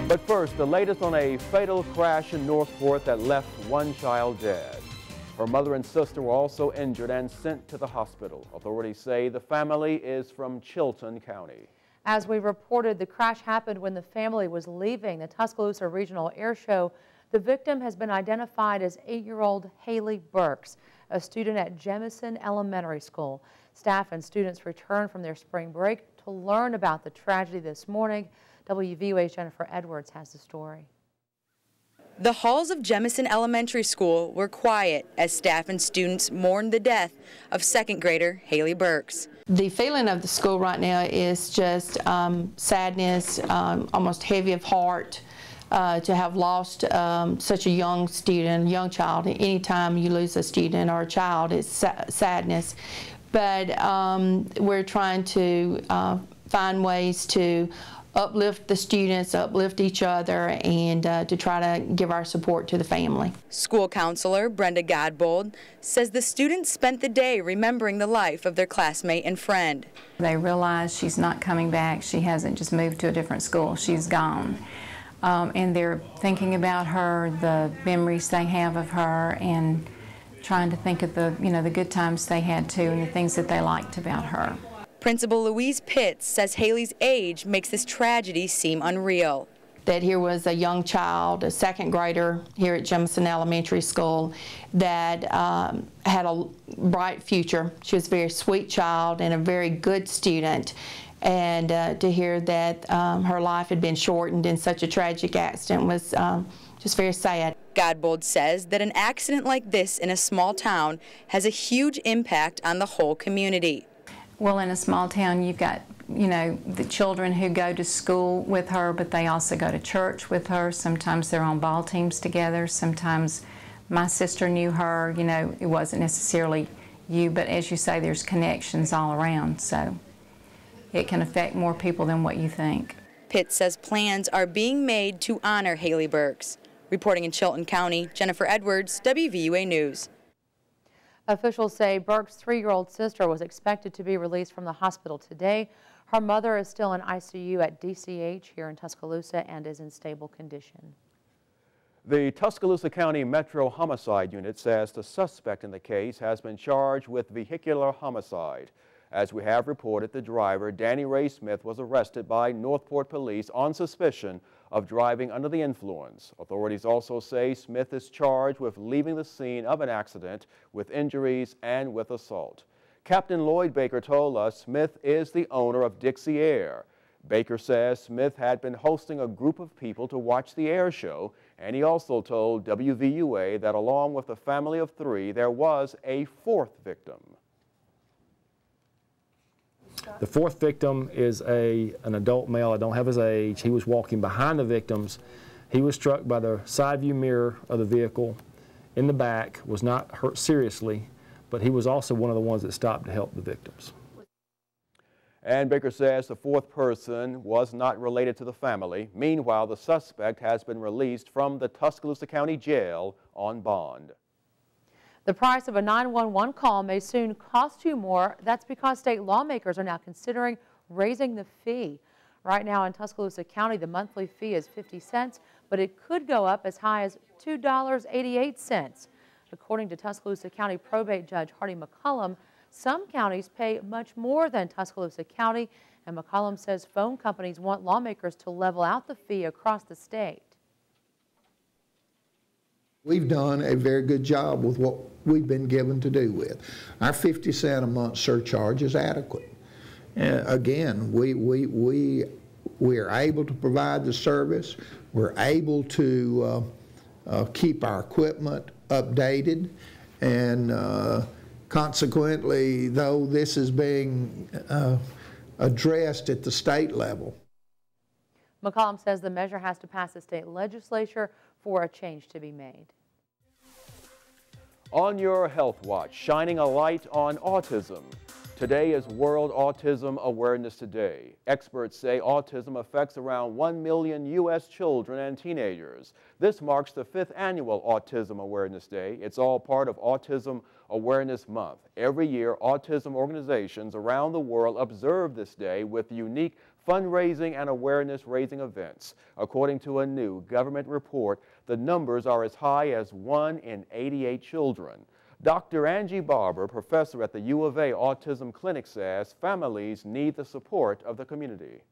But first, the latest on a fatal crash in Northport that left one child dead. Her mother and sister were also injured and sent to the hospital. Authorities say the family is from Chilton County. As we reported, the crash happened when the family was leaving the Tuscaloosa Regional Air Show. The victim has been identified as 8-year-old Haley Burks, a student at Jemison Elementary School. Staff and students returned from their spring break to learn about the tragedy this morning. WVUA's Jennifer Edwards has the story. The halls of Jemison Elementary School were quiet as staff and students mourned the death of second grader Haley Burks. The feeling of the school right now is just sadness, almost heavy of heart to have lost such a young student, young child. Anytime you lose a student or a child, it's sadness. But we're trying to find ways to uplift the students, uplift each other, and to try to give our support to the family. School counselor Brenda Godbold says the students spent the day remembering the life of their classmate and friend. They realize she's not coming back. She hasn't just moved to a different school. She's gone. And they're thinking about her, the memories they have of her, and trying to think of the good times they had too and the things that they liked about her. Principal Louise Pitts says Haley's age makes this tragedy seem unreal. That here was a young child, a second grader here at Jemison Elementary School that had a bright future. She was a very sweet child and a very good student. And to hear that her life had been shortened in such a tragic accident was just very sad. Godbold says that an accident like this in a small town has a huge impact on the whole community. Well, in a small town, you've got, the children who go to school with her, but they also go to church with her. Sometimes they're on ball teams together. Sometimes my sister knew her, it wasn't necessarily you, but as you say, there's connections all around, so it can affect more people than what you think. Pitt says plans are being made to honor Haley Burks. Reporting in Chilton County, Jennifer Edwards, WVUA News. Officials say Burke's 3-year-old sister was expected to be released from the hospital today. Her mother is still in ICU at DCH here in Tuscaloosa and is in stable condition. The Tuscaloosa County Metro Homicide Unit says the suspect in the case has been charged with vehicular homicide. As we have reported, the driver, Danny Ray Smith, was arrested by Northport police on suspicion of driving under the influence. Authorities also say Smith is charged with leaving the scene of an accident with injuries and with assault. Captain Lloyd Baker told us Smith is the owner of Dixie Air. Baker says Smith had been hosting a group of people to watch the air show, and he also told WVUA that along with a family of 3, there was a 4th victim. The 4th victim is an adult male. I don't have his age. He was walking behind the victims. He was struck by the side view mirror of the vehicle in the back, was not hurt seriously, but he was also one of the ones that stopped to help the victims. And Baker says the 4th person was not related to the family. Meanwhile, the suspect has been released from the Tuscaloosa County Jail on bond. The price of a 911 call may soon cost you more. That's because state lawmakers are now considering raising the fee. Right now in Tuscaloosa County, the monthly fee is 50 cents, but it could go up as high as $2.88. According to Tuscaloosa County Probate Judge Hardy McCollum, some counties pay much more than Tuscaloosa County, and McCollum says phone companies want lawmakers to level out the fee across the state. We've done a very good job with what we've been given to do with. Our 50 cent a month surcharge is adequate. Again, we are able to provide the service. We're able to keep our equipment updated, and consequently, though this is being addressed at the state level. McCollum says the measure has to pass the state legislature for a change to be made. On your Health Watch, shining a light on autism. Today is World Autism Awareness Day. Experts say autism affects around 1 million U.S. children and teenagers. This marks the 5th annual Autism Awareness Day. It's all part of Autism Awareness Month. Every year, autism organizations around the world observe this day with unique fundraising and awareness-raising events. According to a new government report, the numbers are as high as 1 in 88 children. Dr. Angie Barber, professor at the U of A Autism Clinic, says families need the support of the community.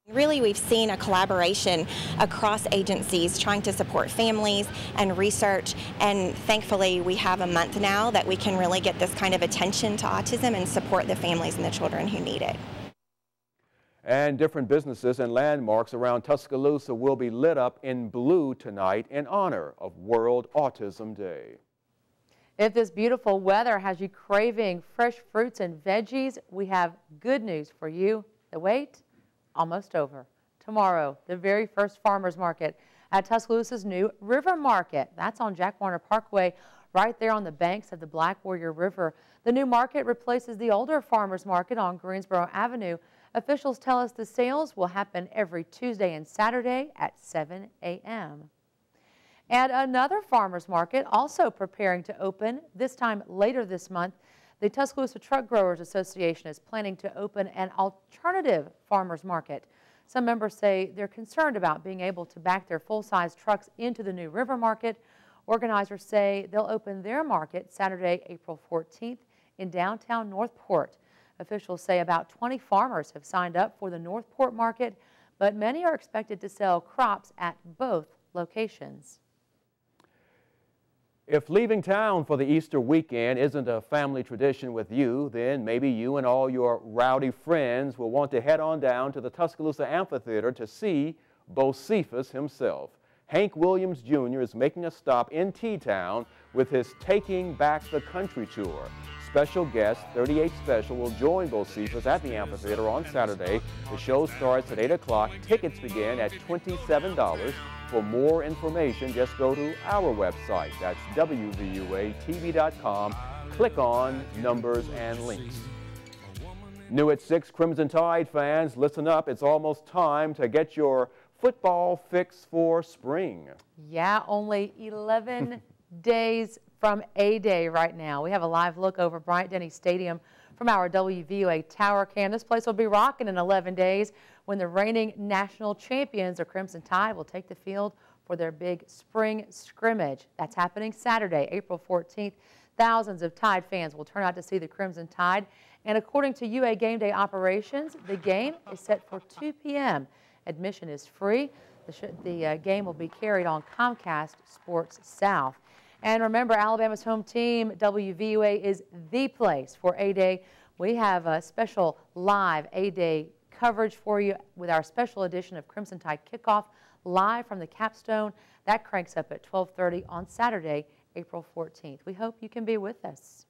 Really, we've seen a collaboration across agencies trying to support families and research, and thankfully we have a month now that we can really get this kind of attention to autism and support the families and the children who need it. And different businesses and landmarks around Tuscaloosa will be lit up in blue tonight in honor of World Autism Day. If this beautiful weather has you craving fresh fruits and veggies, we have good news for you. The wait, almost over. Tomorrow, the very first farmers market at Tuscaloosa's new River Market. That's on Jack Warner Parkway, right there on the banks of the Black Warrior River. The new market replaces the older farmers market on Greensboro Avenue. Officials tell us the sales will happen every Tuesday and Saturday at 7 a.m. And another farmers market also preparing to open, this time later this month. The Tuscaloosa Truck Growers Association is planning to open an alternative farmers market. Some members say they're concerned about being able to back their full-size trucks into the new river market. Organizers say they'll open their market Saturday, April 14th in downtown Northport. Officials say about 20 farmers have signed up for the Northport market, but many are expected to sell crops at both locations. If leaving town for the Easter weekend isn't a family tradition with you, then maybe you and all your rowdy friends will want to head on down to the Tuscaloosa Amphitheater to see Bocephus himself. Hank Williams Jr. is making a stop in T-Town with his Taking Back the Country tour. Special guest 38 Special will join Bocephus at the amphitheater on Saturday. The show starts at 8 o'clock. Tickets begin at $27. For more information, just go to our website. That's WVUATV.com. Click on Numbers and Links. New at 6, Crimson Tide fans, listen up. It's almost time to get your football fix for spring. Yeah, only 11 days from A-Day right now. We have a live look over Bryant-Denny Stadium from our WVUA tower cam. This place will be rocking in 11 days when the reigning national champions, the Crimson Tide, will take the field for their big spring scrimmage. That's happening Saturday, April 14th. Thousands of Tide fans will turn out to see the Crimson Tide. And according to UA Game Day operations, the game is set for 2 p.m. Admission is free. The game will be carried on Comcast Sports South. And remember, Alabama's home team, WVUA, is the place for A-Day. We have a special live A-Day coverage for you with our special edition of Crimson Tide Kickoff live from the Capstone. That cranks up at 12:30 on Saturday, April 14th. We hope you can be with us.